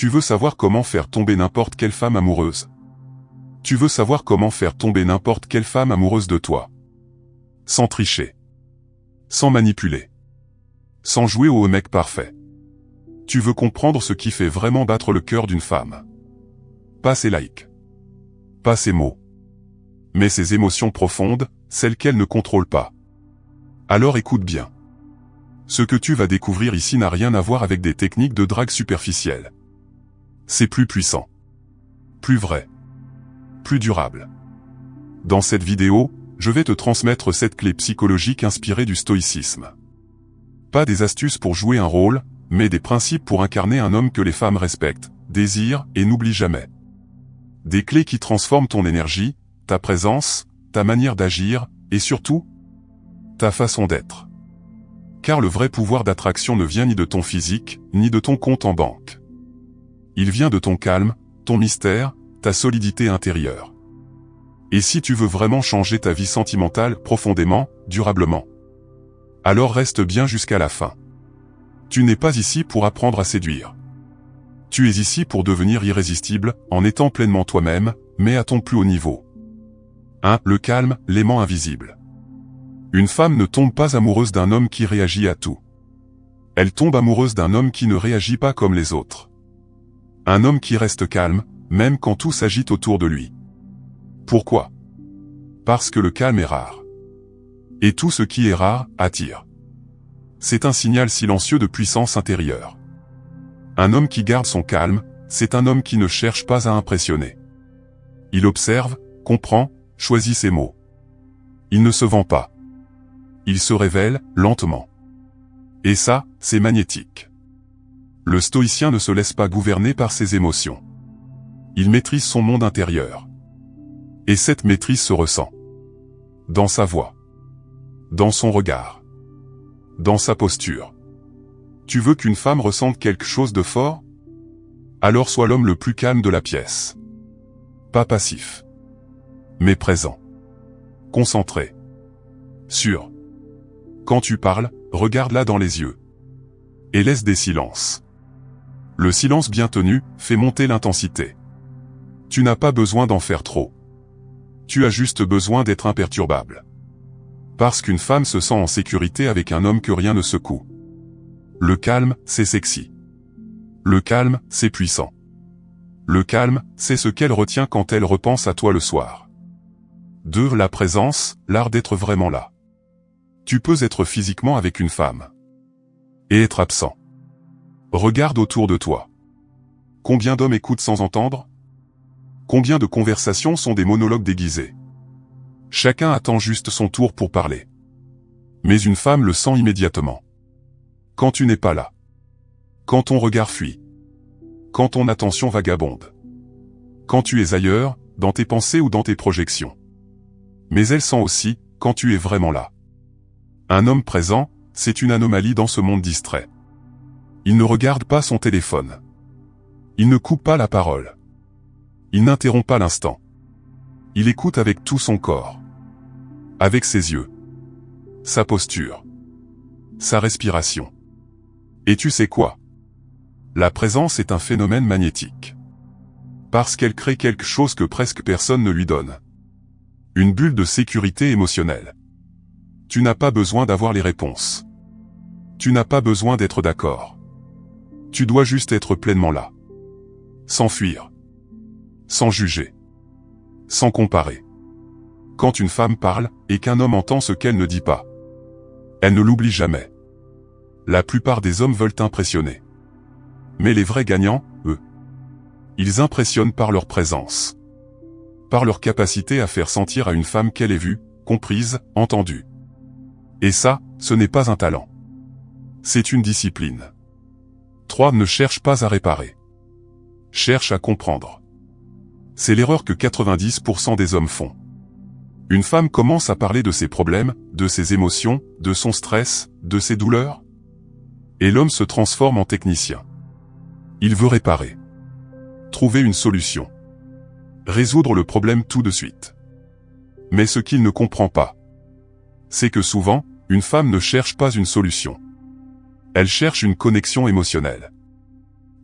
Tu veux savoir comment faire tomber n'importe quelle femme amoureuse. Tu veux savoir comment faire tomber n'importe quelle femme amoureuse de toi. Sans tricher. Sans manipuler. Sans jouer au mec parfait. Tu veux comprendre ce qui fait vraiment battre le cœur d'une femme. Pas ses likes. Pas ses mots. Mais ses émotions profondes, celles qu'elle ne contrôle pas. Alors écoute bien. Ce que tu vas découvrir ici n'a rien à voir avec des techniques de drague superficielles. C'est plus puissant. Plus vrai. Plus durable. Dans cette vidéo, je vais te transmettre cette clé psychologique inspirée du stoïcisme. Pas des astuces pour jouer un rôle, mais des principes pour incarner un homme que les femmes respectent, désirent et n'oublient jamais. Des clés qui transforment ton énergie, ta présence, ta manière d'agir, et surtout, ta façon d'être. Car le vrai pouvoir d'attraction ne vient ni de ton physique, ni de ton compte en banque. Il vient de ton calme, ton mystère, ta solidité intérieure. Et si tu veux vraiment changer ta vie sentimentale profondément, durablement, alors reste bien jusqu'à la fin. Tu n'es pas ici pour apprendre à séduire. Tu es ici pour devenir irrésistible, en étant pleinement toi-même, mais à ton plus haut niveau. 1. Le calme, l'aimant invisible. Une femme ne tombe pas amoureuse d'un homme qui réagit à tout. Elle tombe amoureuse d'un homme qui ne réagit pas comme les autres. Un homme qui reste calme, même quand tout s'agite autour de lui. Pourquoi? Parce que le calme est rare. Et tout ce qui est rare, attire. C'est un signal silencieux de puissance intérieure. Un homme qui garde son calme, c'est un homme qui ne cherche pas à impressionner. Il observe, comprend, choisit ses mots. Il ne se vend pas. Il se révèle, lentement. Et ça, c'est magnétique. Le stoïcien ne se laisse pas gouverner par ses émotions. Il maîtrise son monde intérieur. Et cette maîtrise se ressent. Dans sa voix. Dans son regard. Dans sa posture. Tu veux qu'une femme ressente quelque chose de fort? Alors sois l'homme le plus calme de la pièce. Pas passif. Mais présent. Concentré. Sûr. Quand tu parles, regarde-la dans les yeux. Et laisse des silences. Le silence bien tenu fait monter l'intensité. Tu n'as pas besoin d'en faire trop. Tu as juste besoin d'être imperturbable. Parce qu'une femme se sent en sécurité avec un homme que rien ne secoue. Le calme, c'est sexy. Le calme, c'est puissant. Le calme, c'est ce qu'elle retient quand elle repense à toi le soir. 2. La présence, l'art d'être vraiment là. Tu peux être physiquement avec une femme. Et être absent. Regarde autour de toi. Combien d'hommes écoutent sans entendre? Combien de conversations sont des monologues déguisés? Chacun attend juste son tour pour parler. Mais une femme le sent immédiatement. Quand tu n'es pas là. Quand ton regard fuit. Quand ton attention vagabonde. Quand tu es ailleurs, dans tes pensées ou dans tes projections. Mais elle sent aussi, quand tu es vraiment là. Un homme présent, c'est une anomalie dans ce monde distrait. Il ne regarde pas son téléphone. Il ne coupe pas la parole. Il n'interrompt pas l'instant. Il écoute avec tout son corps. Avec ses yeux. Sa posture. Sa respiration. Et tu sais quoi? La présence est un phénomène magnétique. Parce qu'elle crée quelque chose que presque personne ne lui donne. Une bulle de sécurité émotionnelle. Tu n'as pas besoin d'avoir les réponses. Tu n'as pas besoin d'être d'accord. Tu dois juste être pleinement là. Sans fuir. Sans juger. Sans comparer. Quand une femme parle, et qu'un homme entend ce qu'elle ne dit pas, elle ne l'oublie jamais. La plupart des hommes veulent impressionner. Mais les vrais gagnants, eux, ils impressionnent par leur présence. Par leur capacité à faire sentir à une femme qu'elle est vue, comprise, entendue. Et ça, ce n'est pas un talent. C'est une discipline. 3. Ne cherche pas à réparer. Cherche à comprendre. C'est l'erreur que 90% des hommes font. Une femme commence à parler de ses problèmes, de ses émotions, de son stress, de ses douleurs. Et l'homme se transforme en technicien. Il veut réparer. Trouver une solution. Résoudre le problème tout de suite. Mais ce qu'il ne comprend pas, c'est que souvent, une femme ne cherche pas une solution. Elle cherche une connexion émotionnelle.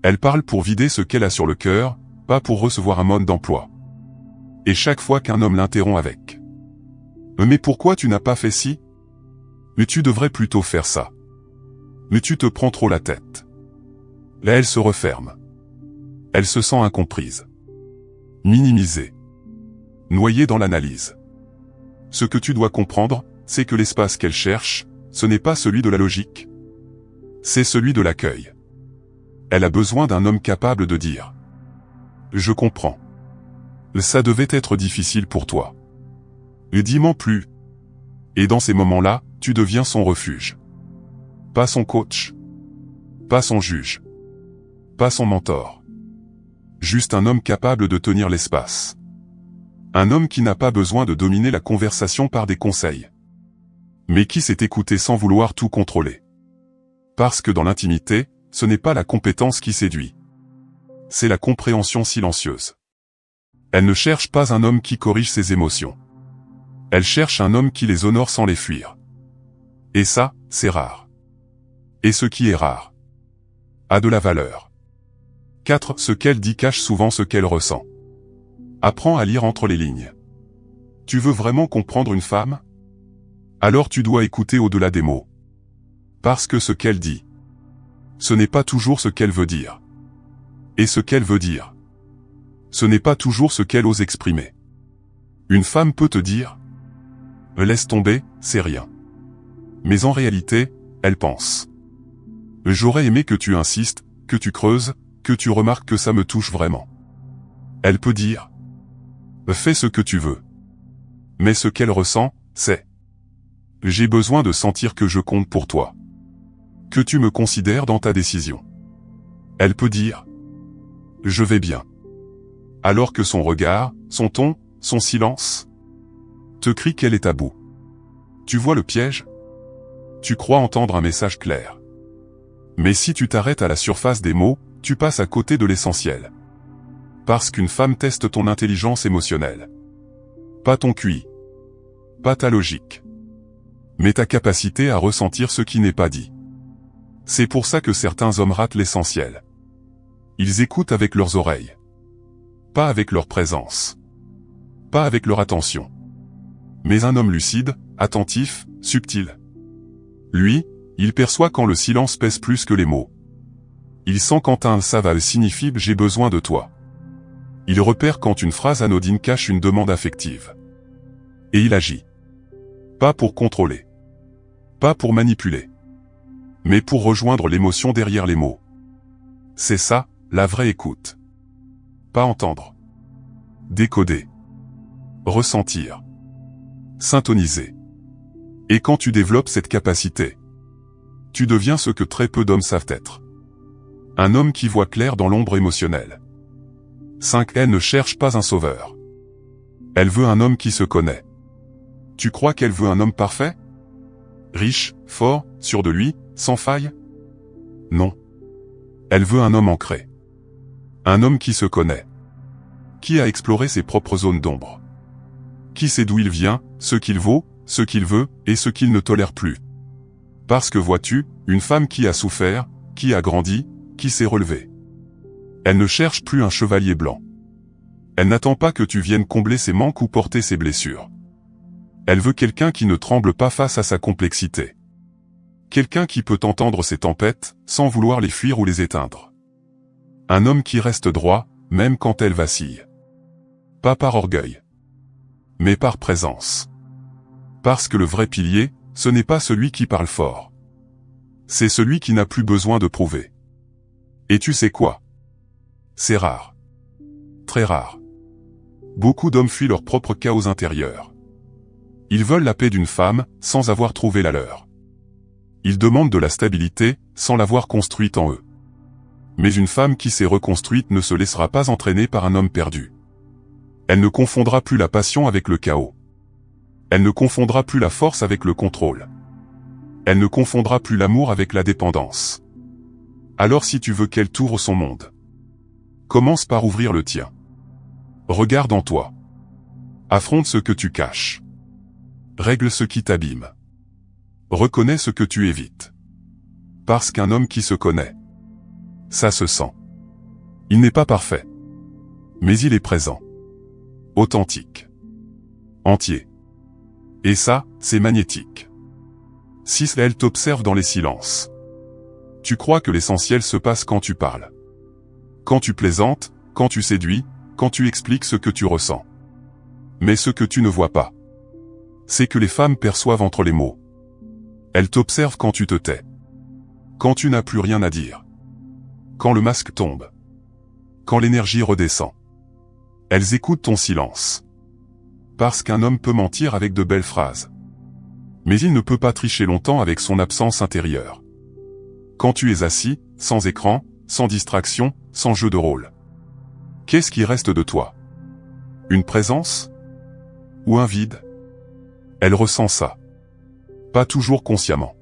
Elle parle pour vider ce qu'elle a sur le cœur, pas pour recevoir un mode d'emploi. Et chaque fois qu'un homme l'interrompt avec « Mais pourquoi tu n'as pas fait ci ? Mais tu devrais plutôt faire ça. Mais tu te prends trop la tête. » Là elle se referme. Elle se sent incomprise. Minimisée. Noyée dans l'analyse. Ce que tu dois comprendre, c'est que l'espace qu'elle cherche, ce n'est pas celui de la logique. C'est celui de l'accueil. Elle a besoin d'un homme capable de dire « Je comprends. Ça devait être difficile pour toi. Dis-moi plus. » Et dans ces moments-là, tu deviens son refuge. Pas son coach. Pas son juge. Pas son mentor. Juste un homme capable de tenir l'espace. Un homme qui n'a pas besoin de dominer la conversation par des conseils. Mais qui sait écouter sans vouloir tout contrôler. Parce que dans l'intimité, ce n'est pas la compétence qui séduit. C'est la compréhension silencieuse. Elle ne cherche pas un homme qui corrige ses émotions. Elle cherche un homme qui les honore sans les fuir. Et ça, c'est rare. Et ce qui est rare a de la valeur. 4. Ce qu'elle dit cache souvent ce qu'elle ressent. Apprends à lire entre les lignes. Tu veux vraiment comprendre une femme ? Alors tu dois écouter au-delà des mots. Parce que ce qu'elle dit, ce n'est pas toujours ce qu'elle veut dire. Et ce qu'elle veut dire, ce n'est pas toujours ce qu'elle ose exprimer. Une femme peut te dire « Laisse tomber, c'est rien. » Mais en réalité, elle pense « J'aurais aimé que tu insistes, que tu creuses, que tu remarques que ça me touche vraiment. » Elle peut dire « Fais ce que tu veux. » Mais ce qu'elle ressent, c'est « J'ai besoin de sentir que je compte pour toi. Que tu me considères dans ta décision. » Elle peut dire « Je vais bien. » Alors que son regard, son ton, son silence te crie qu'elle est à bout. Tu vois le piège ? Tu crois entendre un message clair. Mais si tu t'arrêtes à la surface des mots, tu passes à côté de l'essentiel. Parce qu'une femme teste ton intelligence émotionnelle. Pas ton QI. Pas ta logique. Mais ta capacité à ressentir ce qui n'est pas dit. C'est pour ça que certains hommes ratent l'essentiel. Ils écoutent avec leurs oreilles. Pas avec leur présence. Pas avec leur attention. Mais un homme lucide, attentif, subtil. Lui, il perçoit quand le silence pèse plus que les mots. Il sent quand un savale signifie « j'ai besoin de toi ». Il repère quand une phrase anodine cache une demande affective. Et il agit. Pas pour contrôler. Pas pour manipuler. Mais pour rejoindre l'émotion derrière les mots. C'est ça, la vraie écoute. Pas entendre. Décoder. Ressentir. Syntoniser. Et quand tu développes cette capacité, tu deviens ce que très peu d'hommes savent être. Un homme qui voit clair dans l'ombre émotionnelle. 5. Elle ne cherche pas un sauveur. Elle veut un homme qui se connaît. Tu crois qu'elle veut un homme parfait ? Riche, fort, sûr de lui, sans faille ? Non. Elle veut un homme ancré. Un homme qui se connaît. Qui a exploré ses propres zones d'ombre. Qui sait d'où il vient, ce qu'il vaut, ce qu'il veut, et ce qu'il ne tolère plus. Parce que vois-tu, une femme qui a souffert, qui a grandi, qui s'est relevée. Elle ne cherche plus un chevalier blanc. Elle n'attend pas que tu viennes combler ses manques ou porter ses blessures. Elle veut quelqu'un qui ne tremble pas face à sa complexité. Quelqu'un qui peut entendre ses tempêtes, sans vouloir les fuir ou les éteindre. Un homme qui reste droit, même quand elle vacille. Pas par orgueil. Mais par présence. Parce que le vrai pilier, ce n'est pas celui qui parle fort. C'est celui qui n'a plus besoin de prouver. Et tu sais quoi ? C'est rare. Très rare. Beaucoup d'hommes fuient leur propre chaos intérieur. Ils veulent la paix d'une femme, sans avoir trouvé la leur. Ils demandent de la stabilité, sans l'avoir construite en eux. Mais une femme qui s'est reconstruite ne se laissera pas entraîner par un homme perdu. Elle ne confondra plus la passion avec le chaos. Elle ne confondra plus la force avec le contrôle. Elle ne confondra plus l'amour avec la dépendance. Alors si tu veux qu'elle t'ouvre son monde, commence par ouvrir le tien. Regarde en toi. Affronte ce que tu caches. Règle ce qui t'abîme. Reconnais ce que tu évites. Parce qu'un homme qui se connaît, ça se sent. Il n'est pas parfait. Mais il est présent. Authentique. Entier. Et ça, c'est magnétique. 6. Elle t'observe dans les silences. Tu crois que l'essentiel se passe quand tu parles. Quand tu plaisantes, quand tu séduis, quand tu expliques ce que tu ressens. Mais ce que tu ne vois pas, c'est que les femmes perçoivent entre les mots. Elles t'observent quand tu te tais. Quand tu n'as plus rien à dire. Quand le masque tombe. Quand l'énergie redescend. Elles écoutent ton silence. Parce qu'un homme peut mentir avec de belles phrases. Mais il ne peut pas tricher longtemps avec son absence intérieure. Quand tu es assis, sans écran, sans distraction, sans jeu de rôle. Qu'est-ce qui reste de toi? Une présence? Ou un vide? Elle ressent ça. Pas toujours consciemment.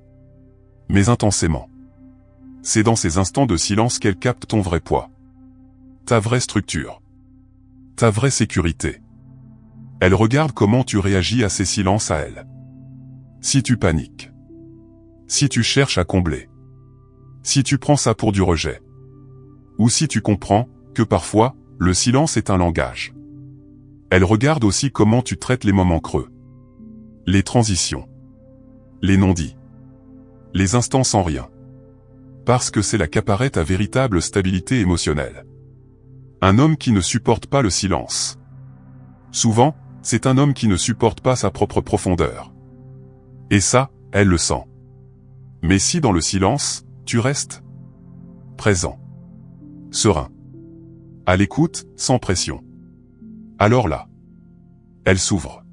Mais intensément. C'est dans ces instants de silence qu'elle capte ton vrai poids. Ta vraie structure. Ta vraie sécurité. Elle regarde comment tu réagis à ces silences à elle. Si tu paniques. Si tu cherches à combler. Si tu prends ça pour du rejet. Ou si tu comprends que parfois, le silence est un langage. Elle regarde aussi comment tu traites les moments creux. Les transitions. Les non-dits. Les instants sans rien. Parce que c'est là qu'apparaît ta véritable stabilité émotionnelle. Un homme qui ne supporte pas le silence. Souvent, c'est un homme qui ne supporte pas sa propre profondeur. Et ça, elle le sent. Mais si dans le silence, tu restes présent, serein, à l'écoute, sans pression, alors là, elle s'ouvre.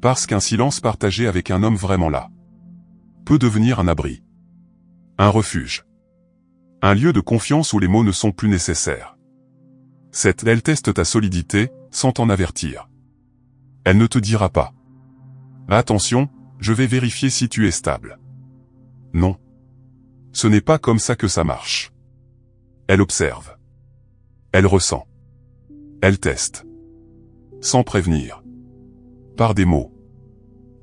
Parce qu'un silence partagé avec un homme vraiment là peut devenir un abri, un refuge, un lieu de confiance où les mots ne sont plus nécessaires. Elle teste ta solidité, sans t'en avertir. Elle ne te dira pas « Attention, je vais vérifier si tu es stable ». Non. Ce n'est pas comme ça que ça marche. Elle observe. Elle ressent. Elle teste. Sans prévenir. Par des mots.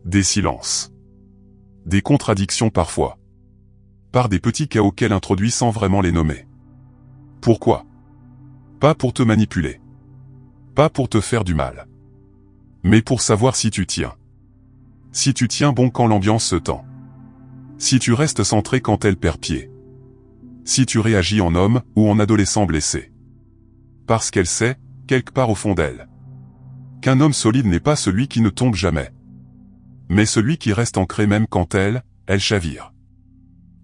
Des silences. Des contradictions parfois. Par des petits chaos qu'elle introduit sans vraiment les nommer. Pourquoi? Pas pour te manipuler. Pas pour te faire du mal. Mais pour savoir si tu tiens. Si tu tiens bon quand l'ambiance se tend. Si tu restes centré quand elle perd pied. Si tu réagis en homme ou en adolescent blessé. Parce qu'elle sait, quelque part au fond d'elle, qu'un homme solide n'est pas celui qui ne tombe jamais. Mais celui qui reste ancré même quand elle chavire.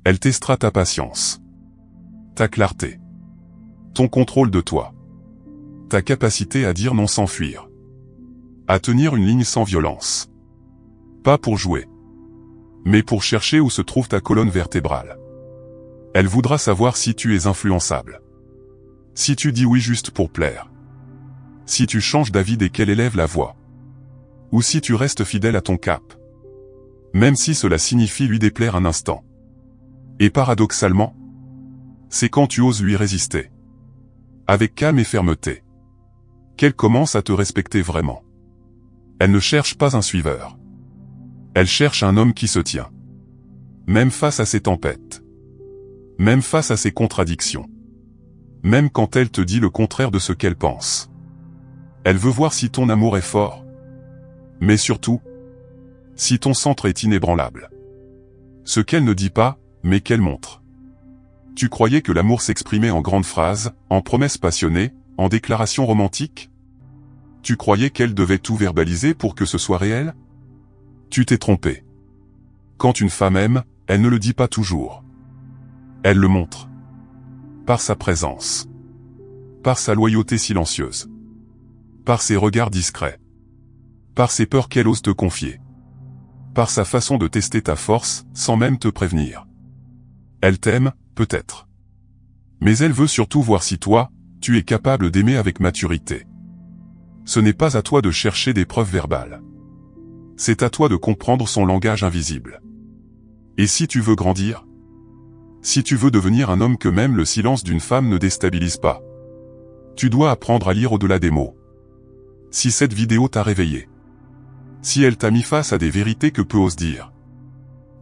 Elle testera ta patience. Ta clarté. Ton contrôle de toi. Ta capacité à dire non sans fuir. À tenir une ligne sans violence. Pas pour jouer. Mais pour chercher où se trouve ta colonne vertébrale. Elle voudra savoir si tu es influençable. Si tu dis oui juste pour plaire. Si tu changes d'avis dès qu'elle élève la voix. Ou si tu restes fidèle à ton cap. Même si cela signifie lui déplaire un instant. Et paradoxalement, c'est quand tu oses lui résister. Avec calme et fermeté. Qu'elle commence à te respecter vraiment. Elle ne cherche pas un suiveur. Elle cherche un homme qui se tient. Même face à ses tempêtes. Même face à ses contradictions. Même quand elle te dit le contraire de ce qu'elle pense. Elle veut voir si ton amour est fort. Mais surtout, si ton centre est inébranlable. Ce qu'elle ne dit pas, mais qu'elle montre. Tu croyais que l'amour s'exprimait en grandes phrases, en promesses passionnées, en déclarations romantiques? Tu croyais qu'elle devait tout verbaliser pour que ce soit réel? Tu t'es trompé. Quand une femme aime, elle ne le dit pas toujours. Elle le montre. Par sa présence. Par sa loyauté silencieuse. Par ses regards discrets. Par ses peurs qu'elle ose te confier. Par sa façon de tester ta force, sans même te prévenir. Elle t'aime, peut-être. Mais elle veut surtout voir si toi, tu es capable d'aimer avec maturité. Ce n'est pas à toi de chercher des preuves verbales. C'est à toi de comprendre son langage invisible. Et si tu veux grandir? Si tu veux devenir un homme que même le silence d'une femme ne déstabilise pas, tu dois apprendre à lire au-delà des mots. Si cette vidéo t'a réveillé, si elle t'a mis face à des vérités que peu osent dire,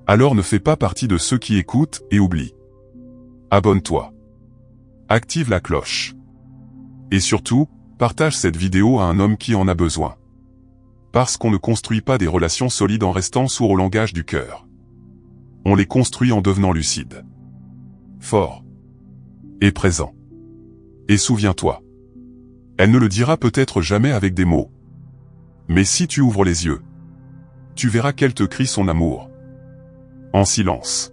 alors ne fais pas partie de ceux qui écoutent et oublient. Abonne-toi. Active la cloche. Et surtout, partage cette vidéo à un homme qui en a besoin. Parce qu'on ne construit pas des relations solides en restant sourd au langage du cœur. On les construit en devenant lucide, fort et présent. Et souviens-toi, elle ne le dira peut-être jamais avec des mots. Mais si tu ouvres les yeux, tu verras qu'elle te crie son amour. En silence.